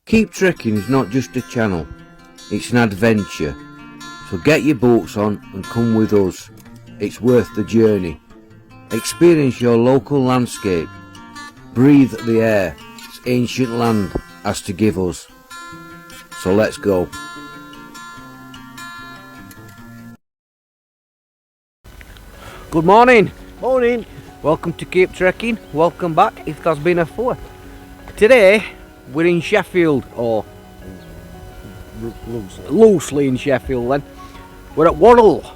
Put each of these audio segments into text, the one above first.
Keep Trekking is not just a channel, it's an adventure. So get your boots on and come with us. It's worth the journey. Experience your local landscape. Breathe the air its ancient land has to give us. So let's go. Good morning. Morning. Welcome to Keep Trekking. Welcome back if there's been a four. Today we're in Sheffield, or loosely in Sheffield then. We're at Worral.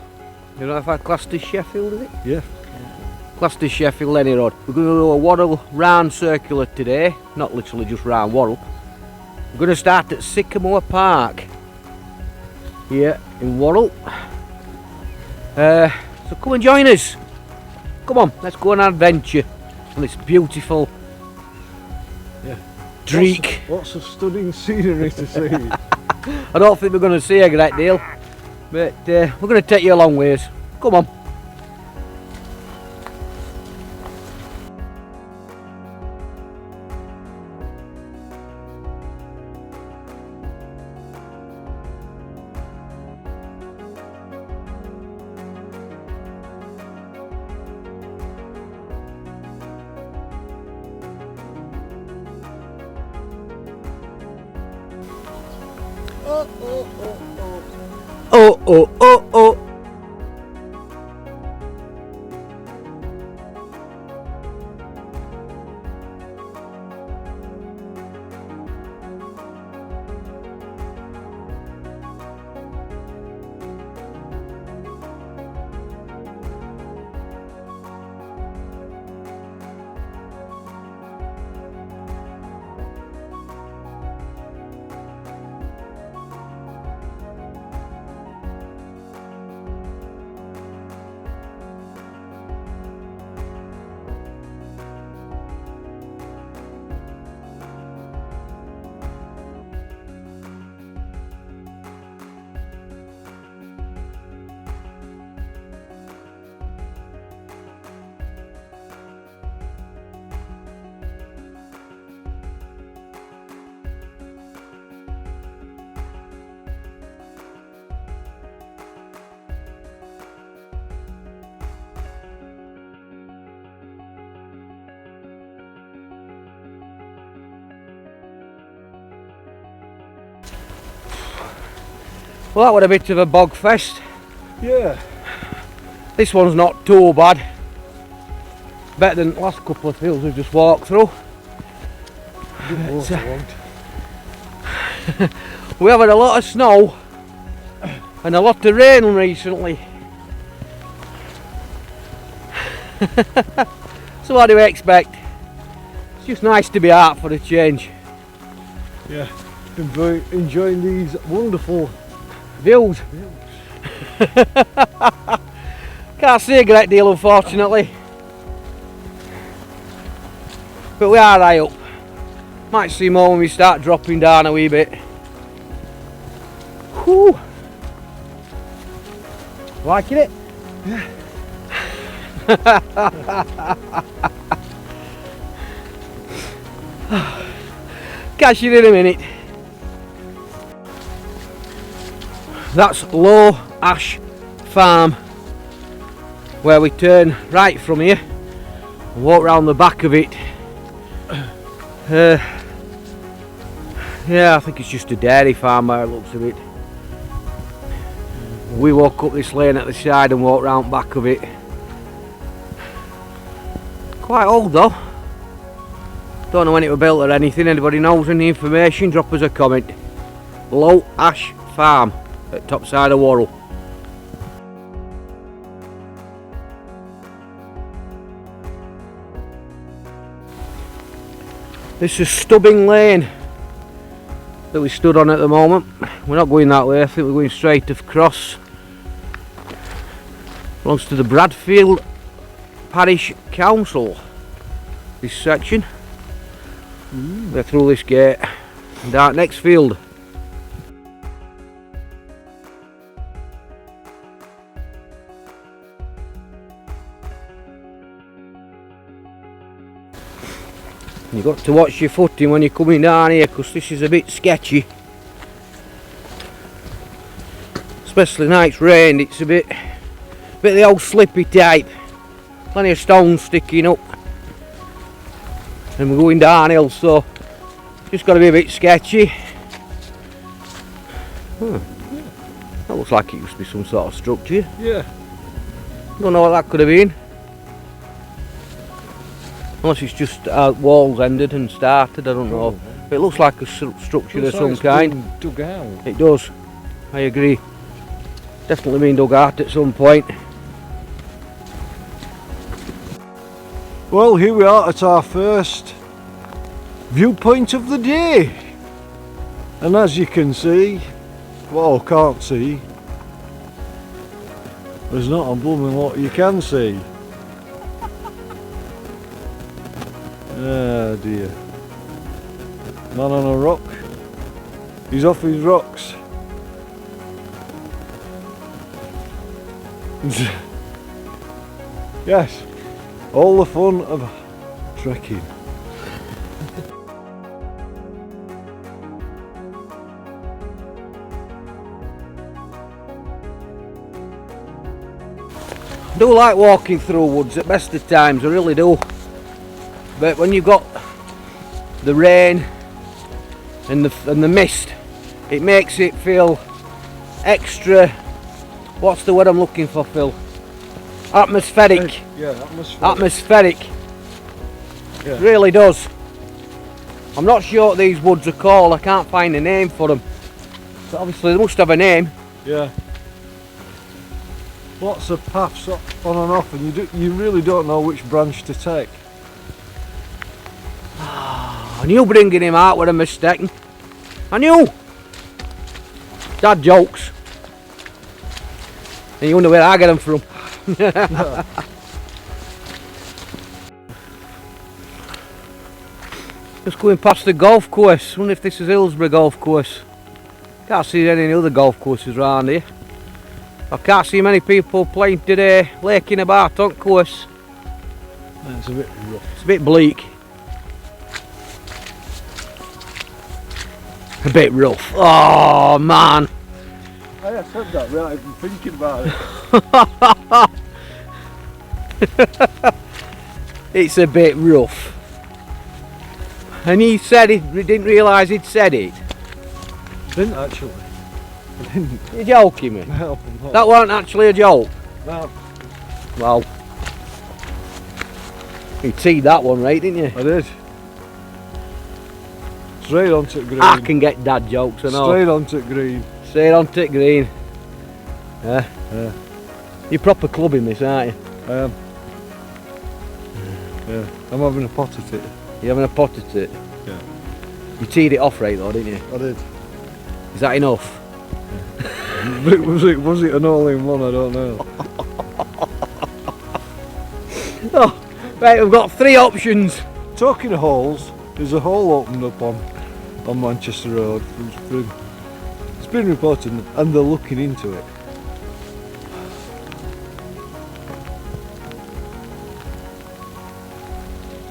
You know if I classed as Sheffield, is it? Yeah. Classed as Sheffield any road. We're going to do a Worral round circular today, not literally just round Worral. We're going to start at Sycamore Park here in Worral. So come and join us. Come on, let's go on an adventure on this beautiful Dreek. Lots of stunning scenery to see. I don't think we're going to see a great deal, but we're going to take you a long ways. Come on. Oh. Well, that was a bit of a bog fest. Yeah. This one's not too bad. Better than the last couple of fields we've just walked through. We have had a lot of snow and a lot of rain recently. So what do we expect? It's just nice to be out for a change. Yeah. Been very enjoying these wonderful views. Can't see a great deal unfortunately, but we are high up. Might see more when we start dropping down a wee bit. Whew. Liking it? Yeah. Catch you in a minute. That's Low Ash Farm, where we turn right from here and walk round the back of it. Yeah, I think it's just a dairy farm by the looks of it. We walk up this lane at the side and walk round back of it. Quite old though. Don't know when it was built or anything. Anybody knows any information, drop us a comment. Low Ash Farm at top side of Worral. This is Stubbing Lane that we stood on at the moment. We're not going that way, I think we're going straight across. Belongs to the Bradfield Parish Council, this section. We're through this gate and out next field. You've got to watch your footing when you're coming down here, because this is a bit sketchy. Especially now it's rained, it's a bit the old slippy type. Plenty of stones sticking up. And we're going downhill, so just got to be a bit sketchy. That looks like it used to be some sort of structure. Yeah. Don't know what that could have been. Unless it's just walls ended and started, I don't know. But it looks like a structure of some kind. Dug out. It does, I agree. Definitely been dug out at some point. Well, here we are at our first viewpoint of the day. And as you can see, well, can't see, there's not a blooming lot you can see. Ah dear. Man on a rock. He's off his rocks. Yes, all the fun of trekking. I do like walking through woods at best of times, I really do. But when you've got the rain and the mist, it makes it feel extra. What's the word I'm looking for, Phil? Atmospheric. Yeah, atmospheric. Atmospheric. Yeah. It really does. I'm not sure what these woods are called. I can't find a name for them. But obviously they must have a name. Yeah. Lots of paths on and off, and you really don't know which branch to take. I knew bringing him out was a mistake. I knew. Dad jokes. And you wonder where I get them from. Just going past the golf course. Wonder if this is Hillsborough golf course. Can't see any other golf courses around here. I can't see many people playing today. Lake in a Barton course. It's a bit rough. It's a bit bleak. A bit rough. Oh man. I said that without even thinking about it. It's a bit rough. And he said it, he didn't realise he'd said it. Didn't actually. I didn't. You're joking me? No, I'm not. That weren't actually a joke. No, Well, you teed that one right, didn't you? I did. Straight onto the green. I can get dad jokes, I know. Straight onto the green. Straight onto it green. Yeah. Yeah, You're proper clubbing this, aren't you? I am. Yeah, I'm having a pot at it. You're having a pot at it. Yeah. You teed it off right though, didn't you? I did. Is that enough? Was it an all-in-one? I don't know. Oh, right, we've got three options. Talking of holes, there's a hole opened up on Manchester Road. It's been reported, and they're looking into it.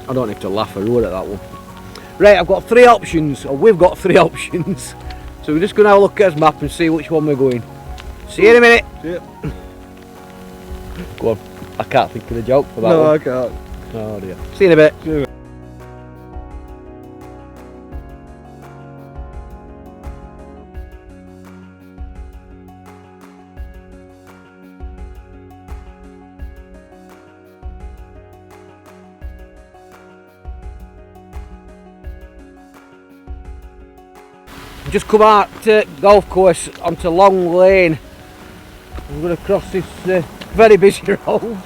I don't have to laugh a road at that one. Right, I've got three options, or we've got three options. So we're just going to have a look at his map and see which one we're going. See you in a minute. Yep. Go on. I can't think of the joke for that No, one. I can't. Oh dear. See you in a bit. See you. Just come out golf course onto Long Lane. I'm going to cross this very busy road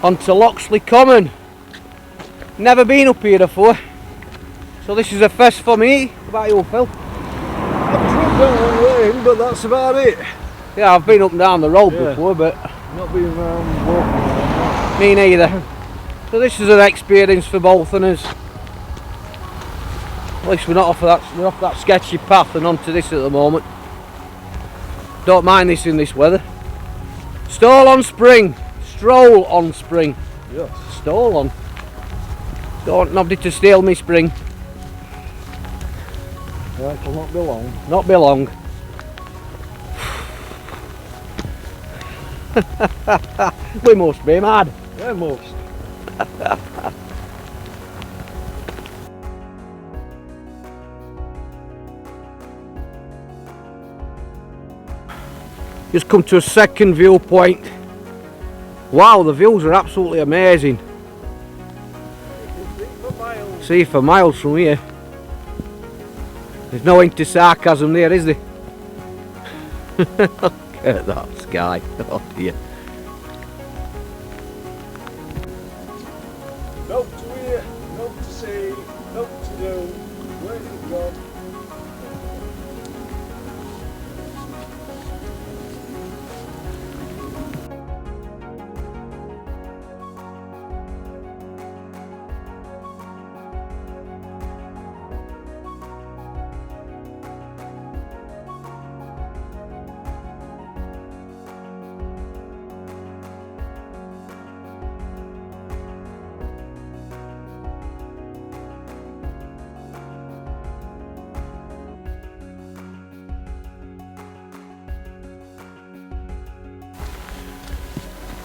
onto Loxley Common. Never been up here before, so this is a first for me. What about you, Phil? I've driven down Long Lane, but that's about it. Yeah, I've been up and down the road Yeah. before, but Not being around walking around. me neither. So this is an experience for both of us. At least we're not off of that. We're off that sketchy path and onto this at the moment. Don't mind this in this weather. Stroll on spring. Stroll on spring. Yes. Stole on. Don't want nobody to steal me spring. Right, will not be long. Not be long. We must be mad. Yeah, must. Just come to a second viewpoint. Wow, the views are absolutely amazing. See for miles from here. There's no into sarcasm there, is there? Look at that sky. Oh dear. Note to hear, note to see, note to do. Where did it go?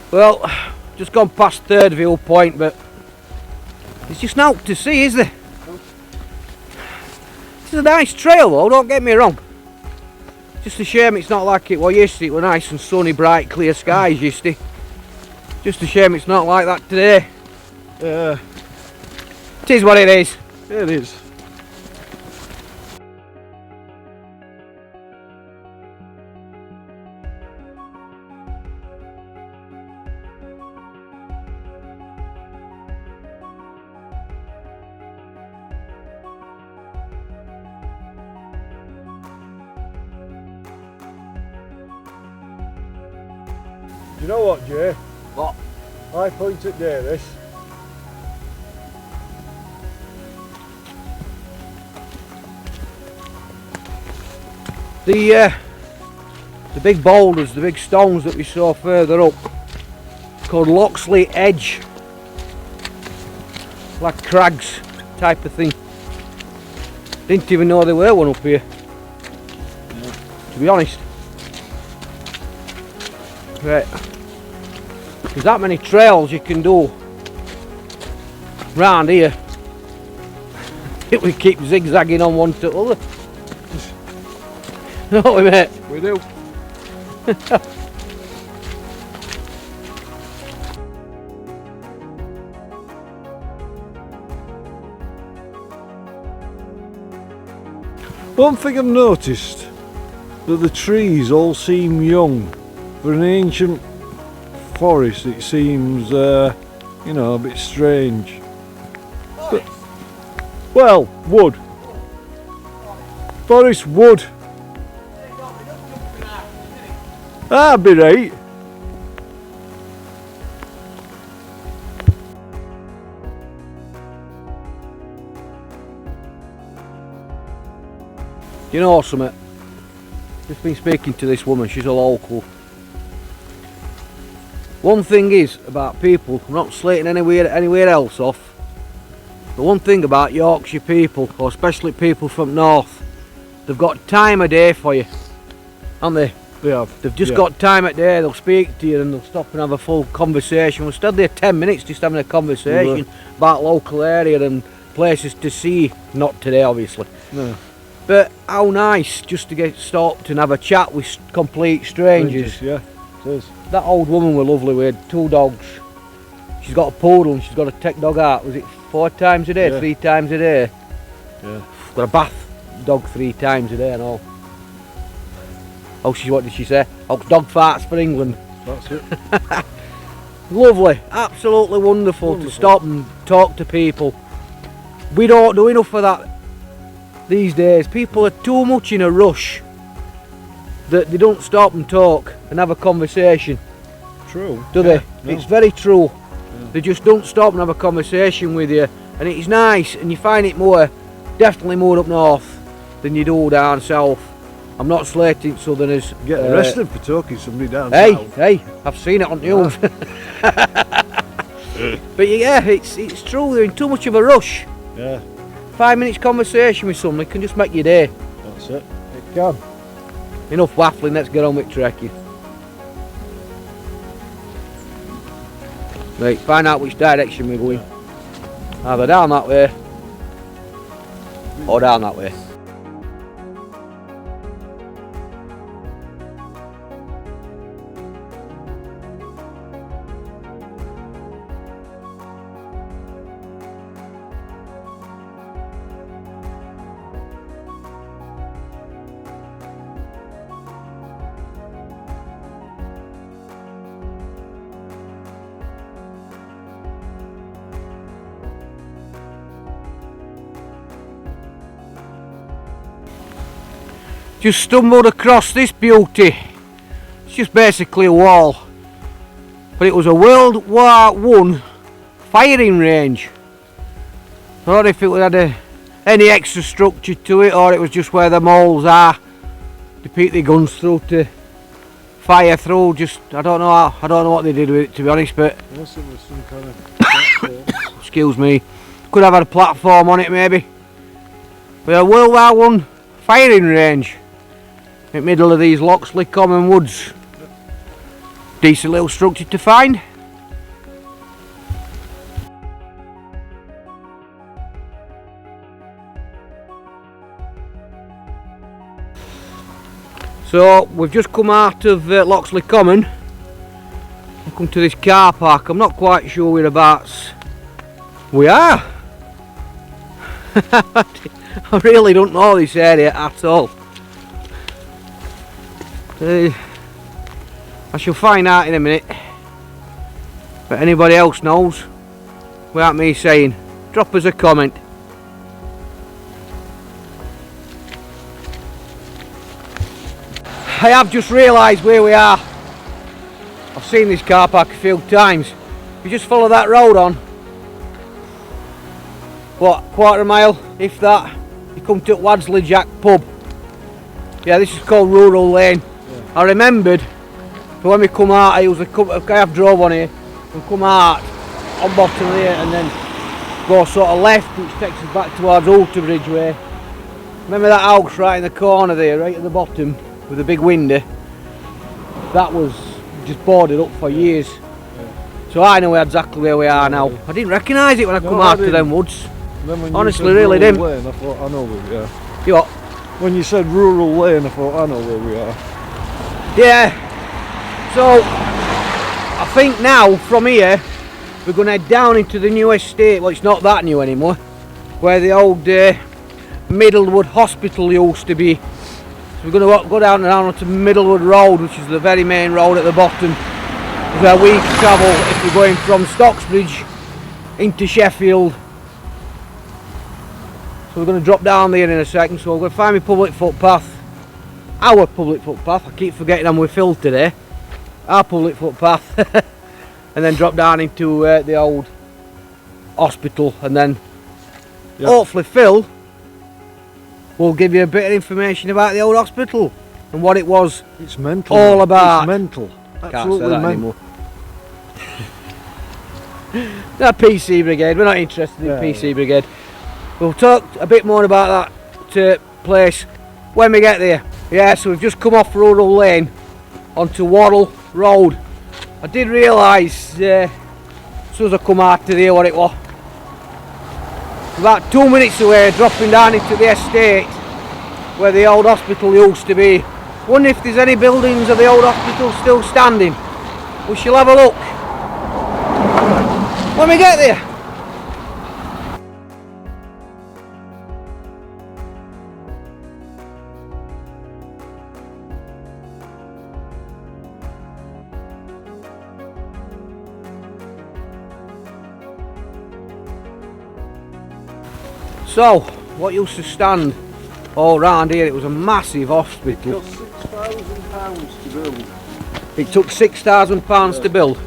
Well, just gone past third viewpoint, but there's just naught to see, is there? It's a nice trail though, don't get me wrong. Just a shame it's not like it was yesterday. It was nice and sunny, bright, clear skies yesterday. Just a shame it's not like that today. It is what it is. It is. Do you know what, Jay? What? I point at there, this. The big boulders, the big stones that we saw further up, called Loxley Edge, like crags type of thing. Didn't even know there were one up here, to be honest. Right, there's that many trails you can do round here. We keep zigzagging on one to the other. Don't we, mate? We do. One thing I've noticed, that the trees all seem young. For an ancient forest it seems, you know, a bit strange. But, well, wood. Forest wood. That'd be right. You know something? Just been speaking to this woman, she's a local. One thing is about people, I'm not slating anywhere else off, but one thing about Yorkshire people, or especially people from north, they've got time of day for you, haven't they? They have. They've just got time of day, they'll speak to you and they'll stop and have a full conversation. We stood there 10 minutes just having a conversation about local area and places to see. Not today obviously. No. But how nice just to get stopped and have a chat with complete strangers. Yeah, it is. That old woman was lovely. We had 2 dogs. She's got a poodle and she's got to take dog out. Was it 4 times a day? Yeah. 3 times a day? Yeah. Got a bath dog 3 times a day and all. Oh, what did she say? Oh, dog farts for England. That's it. Lovely, absolutely wonderful to stop and talk to people. We don't do enough of that these days. People are too much in a rush that they don't stop and talk and have a conversation. True. Do they? No. It's very true. They just don't stop and have a conversation with you, and it's nice, and you find it definitely more up north than you do down south. I'm not slating southerners. Get arrested for talking somebody down Hey, south. hey, I've seen it on news. But yeah, it's true, they're in too much of a rush. Yeah, 5 minutes conversation with somebody can just make your day. that's it. It can. Enough waffling, let's get on with trekking. Right, find out which direction we're going. Either down that way or down that way. Just stumbled across this beauty. It's just basically a wall, but it was a World War I firing range. I don't know if it had any extra structure to it, or it was just where the moles are to peek the guns through to fire through. Just I don't know what they did with it, to be honest. But Unless it was some kind of platform. excuse me, could have had a platform on it maybe. But a World War I firing range in the middle of these Loxley common woods. Decent little structure to find. So we've just come out of Loxley Common and come to this car park. I'm not quite sure whereabouts we are. I really don't know this area at all. I shall find out in a minute. But anybody else knows, without me saying, drop us a comment. I have just realised where we are. I've seen this car park a few times. You just follow that road on, what, quarter mile, if that, you come to Wadsley Jack pub. Yeah, this is called Rural Lane. Yeah. I remembered for when we come out, it was I have drove on here and come out on bottom here and then go sort of left, which takes us back towards Ulterbridge way. Remember that house right in the corner there, right at the bottom with a big window? That was just boarded up for years. Yeah. So I know exactly where we are now. I didn't recognise it when I come out to them woods. Honestly, really didn't. Lane, I thought I know where we are. You what? When you said Rural Lane, I thought I know where we are. Yeah. So I think now from here we're going to head down into the new estate. Well, it's not that new anymore. Where the old Middlewood Hospital used to be. So we're going to go down and onto Middlewood Road, which is the very main road at the bottom, where we travel if we're going from Stocksbridge into Sheffield. So we're going to drop down there in a second, so we're going to find my public footpath. Our public footpath, I keep forgetting I'm with Phil today. Our public footpath. And then drop down into the old hospital, and then hopefully Phil will give you a bit of information about the old hospital and what it was. It's mental. All about. It's mental. Absolutely Can't say that mental. anymore. That PC Brigade, we're not interested in PC Brigade. We'll talk a bit more about that place when we get there. Yeah, so we've just come off Rural Lane onto Worral Road. I did realise as soon as I come out to there what it was. About 2 minutes away, dropping down into the estate where the old hospital used to be. Wonder if there's any buildings of the old hospital still standing. We shall have a look when we get there. So, what used to stand all round here, it was a massive hospital. It cost £6,000 to build. It took £6,000 to build.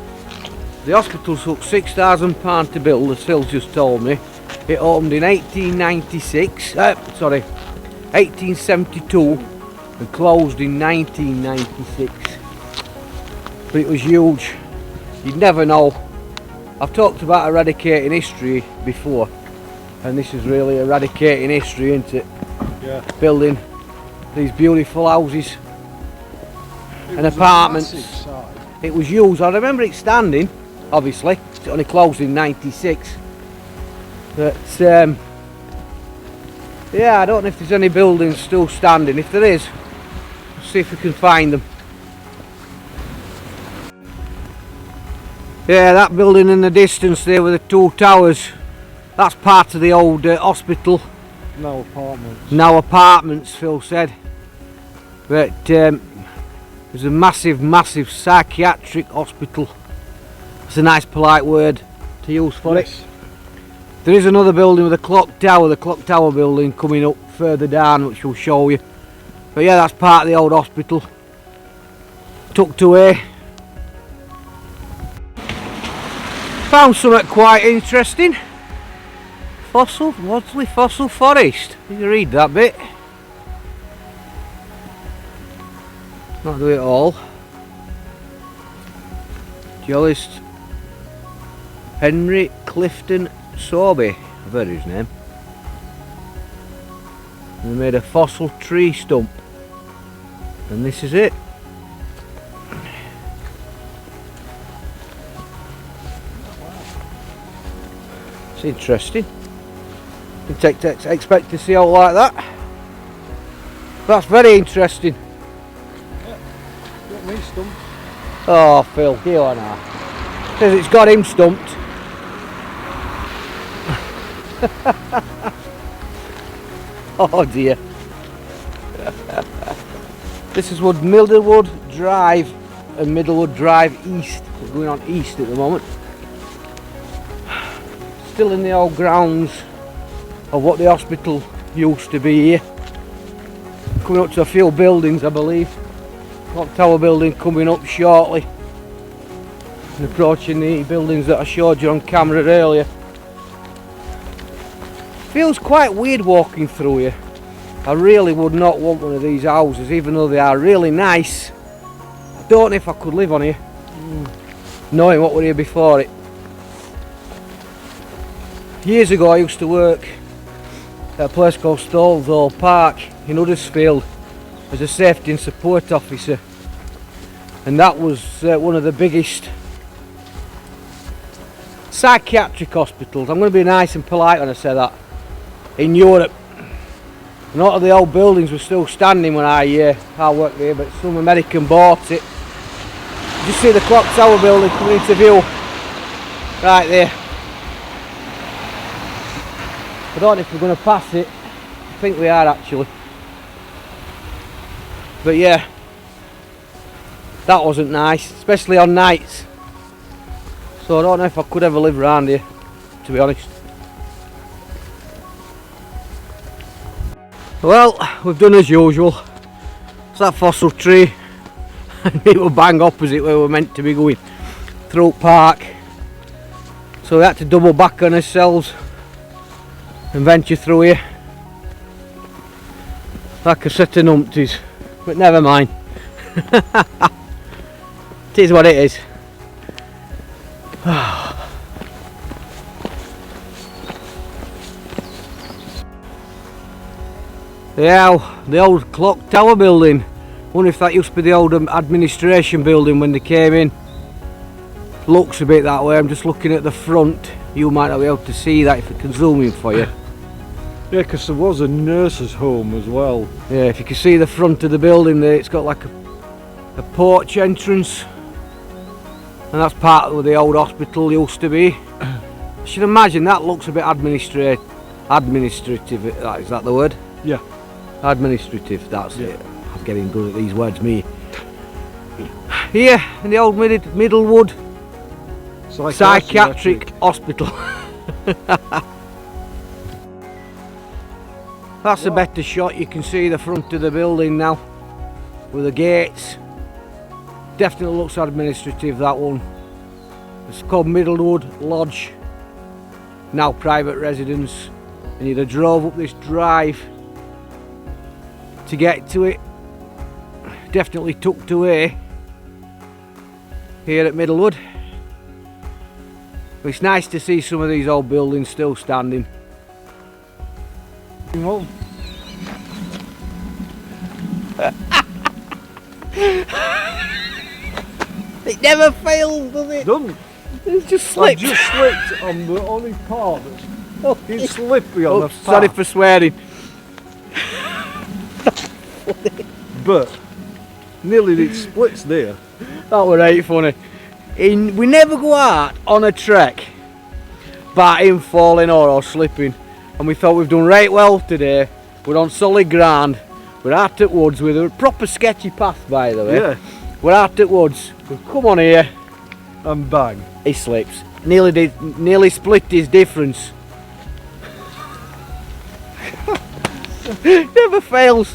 The hospital took £6,000 to build, as Phil just told me. It opened in 1872 and closed in 1996. But it was huge. You'd never know I've talked about eradicating history before, and this is really eradicating history, isn't it? Yeah. Building these beautiful houses and apartments. It was used, I remember it standing, obviously, it only closed in '96. But yeah, I don't know if there's any buildings still standing. If there is, we'll see if we can find them. Yeah, that building in the distance there with the two towers, that's part of the old hospital. No apartments. Now apartments, Phil said. But there's a massive psychiatric hospital. It's a nice polite word to use for it. There is another building with a clock tower, the clock tower building coming up further down, which we'll show you. But yeah, that's part of the old hospital, tucked away. Found something quite interesting. Loxley Fossil Forest. Did you read that bit? Not do it all. Geologist Henry Clifton Sorby, I've heard his name. They made a fossil tree stump, and this is it. It's interesting. You can expect to see out like that. That's very interesting. Got me stumped. Oh, Phil, deal on that. Says it's got him stumped. Oh dear. This is Middlewood Drive and Middlewood Drive East. We're going on east at the moment. Still in the old grounds of what the hospital used to be here. Coming up to a few buildings, I believe. Clock Tower building coming up shortly. And approaching the buildings that I showed you on camera earlier. Feels quite weird walking through here. I really would not want one of these houses, even though they are really nice. I don't know if I could live on here, knowing what were here before it. Years ago I used to work at a place called Stovall Park in Huddersfield as a safety and support officer, and that was one of the biggest psychiatric hospitals. I'm going to be nice and polite when I say that. In Europe. A lot of the old buildings were still standing when I worked there, but some American bought it. You see the Clock Tower building coming into view right there. I don't know if we're going to pass it. I think we are actually. But yeah, that wasn't nice, especially on nights. So I don't know if I could ever live around here, to be honest. Well, we've done as usual. It's that fossil tree, and we were bang opposite where we were meant to be going, through Park. So we had to double back on ourselves and venture through here like a set of numpties, but never mind. It is what it is. Yeah, the old Clock Tower building. Wonder if that used to be the old administration building when they came in. Looks a bit that way. I'm just looking at the front. You might not be able to see that if I can zoom in for you. Yeah, because there was a nurse's home as well. Yeah, if you can see the front of the building there, it's got like a porch entrance, and that's part of where the old hospital used to be. I should imagine that looks a bit administrative. Is that the word? Yeah. Administrative, that's it. I'm getting good at these words, me. Here in the old Middlewood Psychiatric Hospital. That's a better shot. You can see the front of the building now with the gates. Definitely looks administrative, that one. It's called Middlewood Lodge, now private residence, and you'd have drove up this drive to get to it. Definitely tucked away here at Middlewood. It's nice to see some of these old buildings still standing. Well, It never fails, does it? done. It's just I slipped. just slipped on the only part that's fucking slippery on the path. Sorry for swearing. But nearly did splits there. That were right funny. We never go out on a trek by him falling or slipping, and we thought we've done right well today. We're on solid ground. We're out at woods with a proper sketchy path, by the way. Yeah. We're out at woods. We've come on here. And bang. He slips. Nearly split his difference. Never fails.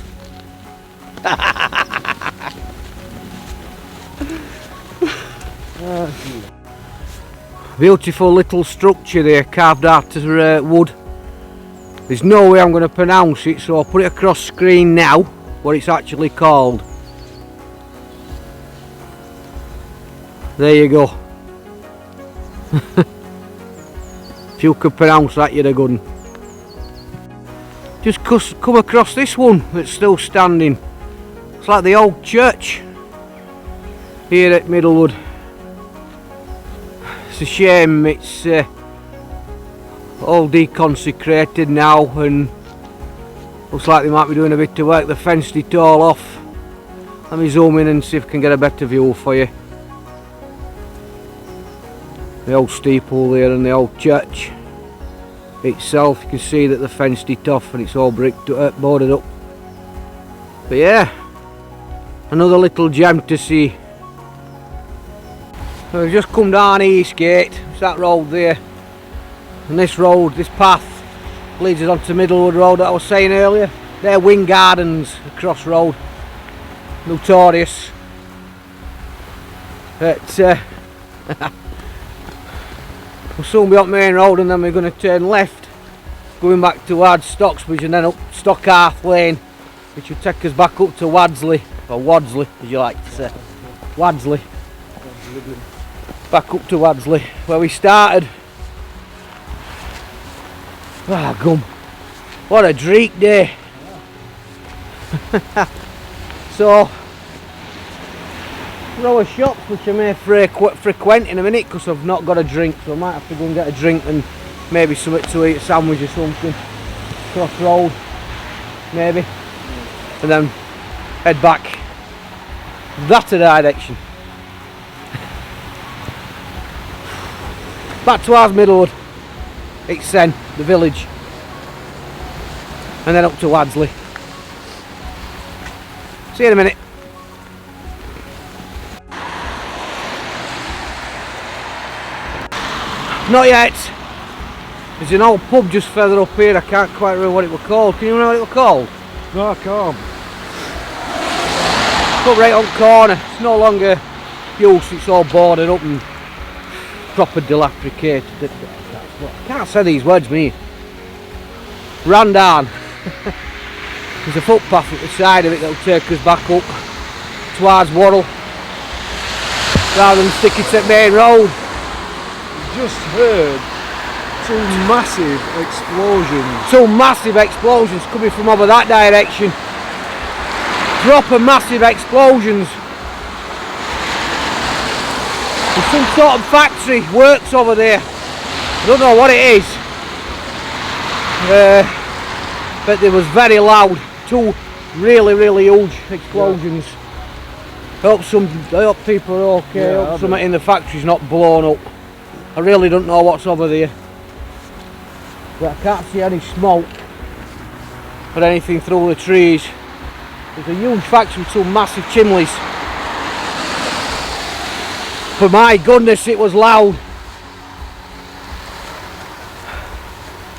Beautiful little structure there, carved out of wood. There's no way I'm going to pronounce it, so I'll put it across screen now, what it's actually called. There you go. If you could pronounce that, you're a good one. Just come across this one that's still standing. It's like the old church here at Middlewood. It's a shame it's all deconsecrated now, and looks like they might be doing a bit of work. They fenced it all off. Let me zoom in and see if I can get a better view for you. The old steeple there and the old church itself, you can see that they fenced it off and it's all boarded up. But yeah, another little gem to see. So we've just come down Eastgate, it's that road there, and this road, this path leads us onto Middlewood Road that I was saying earlier. They're Wing Gardens, the cross road, notorious. But we'll soon be up Main Road, and then we're going to turn left, going back towards Stocksbridge and then up Stockhearth Lane, which will take us back up to Wadsley, or Wadsley as you like to say. Wadsley. Back up to Wadsley, where we started. Ah, gum. What a dreek day. So, row of shops which I may frequent in a minute because I've not got a drink, so I might have to go and get a drink and maybe something to eat, a sandwich or something. Cross road, maybe, and then head back that direction. Back towards Middlewood, it's then the village, and then up to Wadsley. See you in a minute. Not yet. There's an old pub just further up here. I can't quite remember what it was called. Can you remember what it was called? No, I can't. Pub right on the corner. It's no longer used. It's all boarded up and proper dilapidated. I can't say these words, me. Ran down. There's a footpath at the side of it that'll take us back up towards Worral, rather than stick it at Main Road. Just heard two massive explosions. Two massive explosions coming from over that direction. Proper massive explosions. There's some sort of factory works over there. I don't know what it is. But they was very loud. Two really huge explosions. Yeah. I hope people are okay. Yeah, I hope something in the factory's not blown up. I really don't know what's over there, but I can't see any smoke or anything through the trees. There's a huge factory with two massive chimneys. But my goodness, it was loud.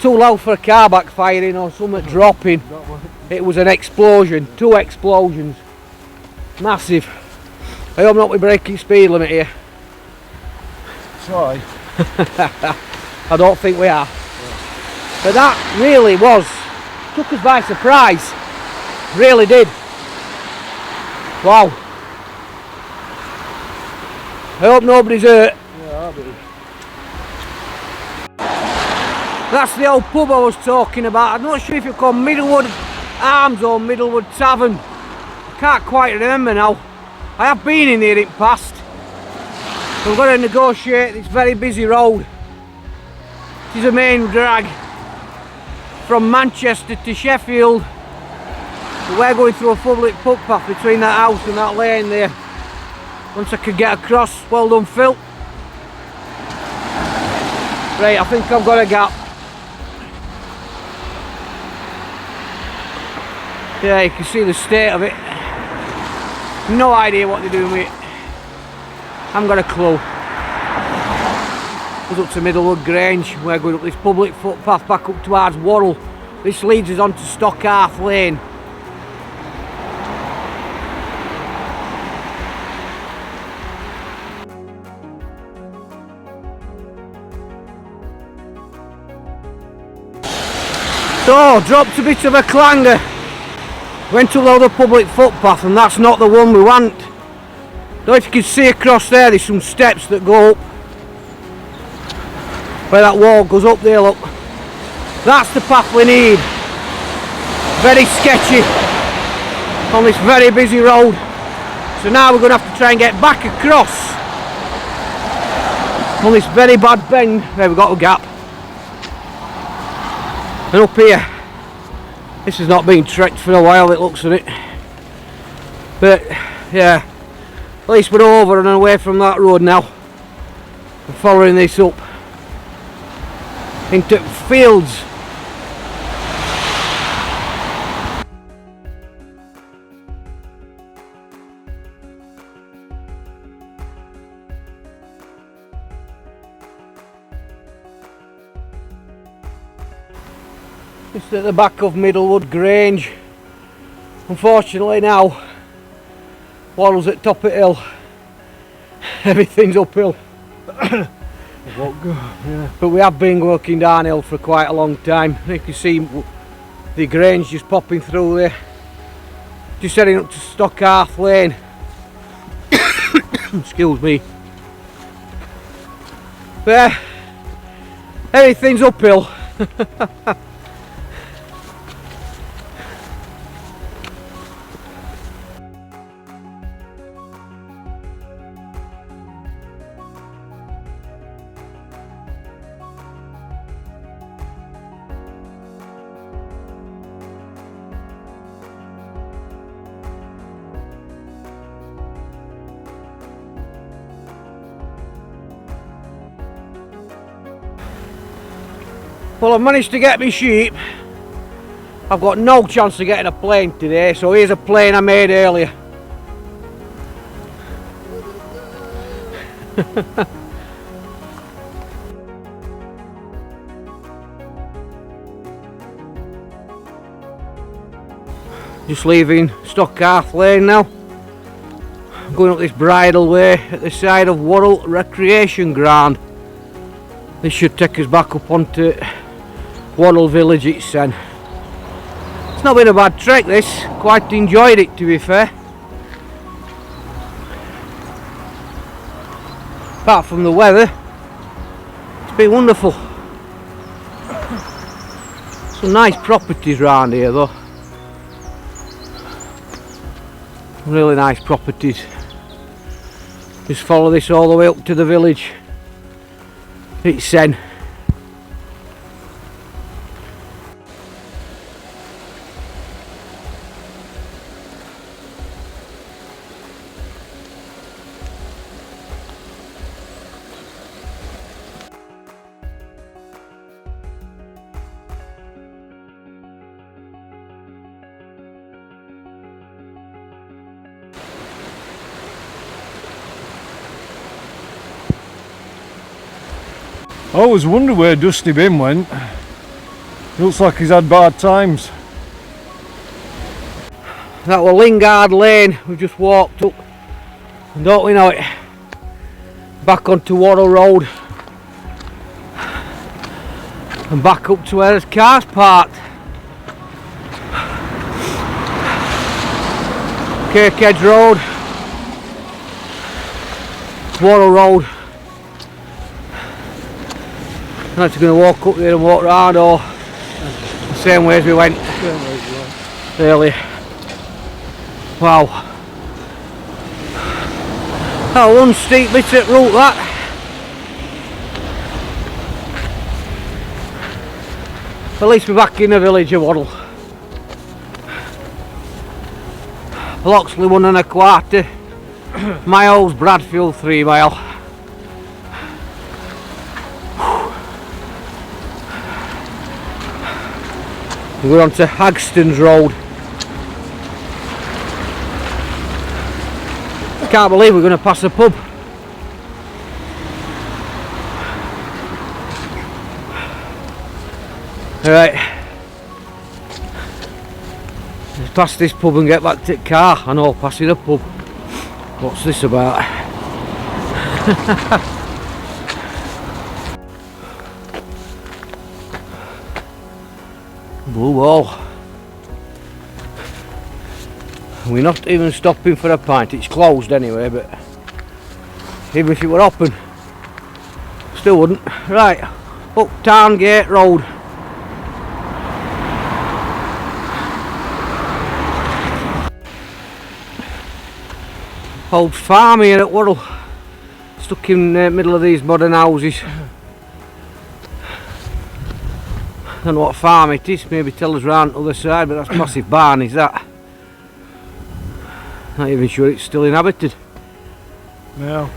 Too loud for a car backfiring or something dropping. It was an explosion, two explosions. Massive. I hope not we're breaking speed limit here. Try. I don't think we are. Yeah. But that really took us by surprise. Really did. Wow. I hope nobody's hurt. Yeah, That's the old pub I was talking about. I'm not sure if it's called Middlewood Arms or Middlewood Tavern. I can't quite remember now. I have been in here in the past. We've got to negotiate this very busy road. This is a main drag from Manchester to Sheffield. We're going through a public footpath between that house and that lane there. Once I can get across, well done Phil. Right, I think I've got a gap. Yeah, you can see the state of it. No idea what they're doing with it. I haven't got a clue. Goes up to Middlewood Grange. We're going up this public footpath back up towards Worral. This leads us on to Stockhearth Lane. So, dropped a bit of a clanger. Went to the public footpath and that's not the one we want. Don't know if you can see across there's some steps that go up. Where that wall goes up there, look. That's the path we need. Very sketchy on this very busy road. So now we're going to have to try and get back across on this very bad bend. There we've got a gap. And up here, this has not been trekked for a while, it looks at it. But yeah, at least we're over and away from that road now. We're following this up into fields. Just at the back of Middlewood Grange. Unfortunately now, Worral's at top of hill. Everything's uphill. Yeah. But we have been working downhill for quite a long time. You can see the Grange just popping through there. Just heading up to Stockhearth Lane. Excuse me. But everything's uphill. Well, I've managed to get my sheep. I've got no chance of getting a plane today, so here's a plane I made earlier. Just leaving Stockhearth Lane now. I'm going up this bridle way at the side of Worral Recreation Ground. This should take us back up onto Worral Village itself. It's not been a bad trek this, quite enjoyed it to be fair. Apart from the weather, it's been wonderful. Some nice properties around here though. Really nice properties. Just follow this all the way up to the village. It's Sen. I always wonder where Dusty Bin went. Looks like he's had bad times. That was Lingard Lane we've just walked up, and don't we know it, back onto Worral Road and back up to where there's cars parked. Cakehead Road, Worral Road. Not going to walk up there and walk round, or the same way as we went earlier. Wow. That one steep bit of route that. At least we're back in the village of Worral. Loxley 1.25 miles, Bradfield 3 mile. We're on to Hagston's Road. I can't believe we're going to pass a pub. Alright, let's pass this pub and get back to the car. I know, passing a pub. What's this about? Blue wall. We're not even stopping for a pint. It's closed anyway, but even if it were open, still wouldn't. Right, up Town Gate Road. Old farm here at Worral, stuck in the middle of these modern houses. I don't know what farm it is, maybe tell us round the other side, but that's a massive barn, is that? Not even sure it's still inhabited. No.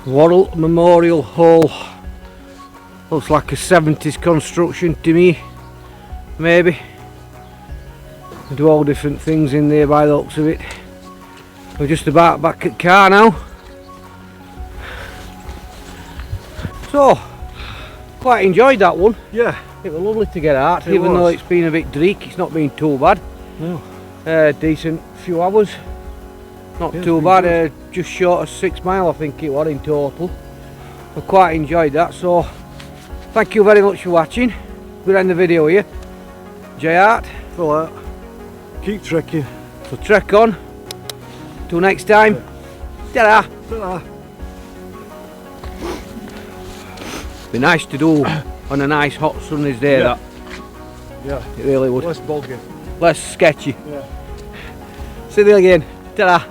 Worral Memorial Hall. Looks like a 70s construction to me. Maybe. They do all different things in there by the looks of it. We're just about back at car now. So, quite enjoyed that one. Yeah. It was lovely to get out, even though it's been a bit dreek, it's not been too bad. No. Decent few hours. Not too bad, just short of 6 mile I think it was in total. I quite enjoyed that, so thank you very much for watching. We'll end the video here. J-Art. Full out. Keep trekking. So trek on. Till next time. Ta-da. Ta-da. Be nice to do on a nice hot sunny day, Yeah. that. Yeah. It really would. Less boggy. Less sketchy. Yeah. See you again. Ta-da.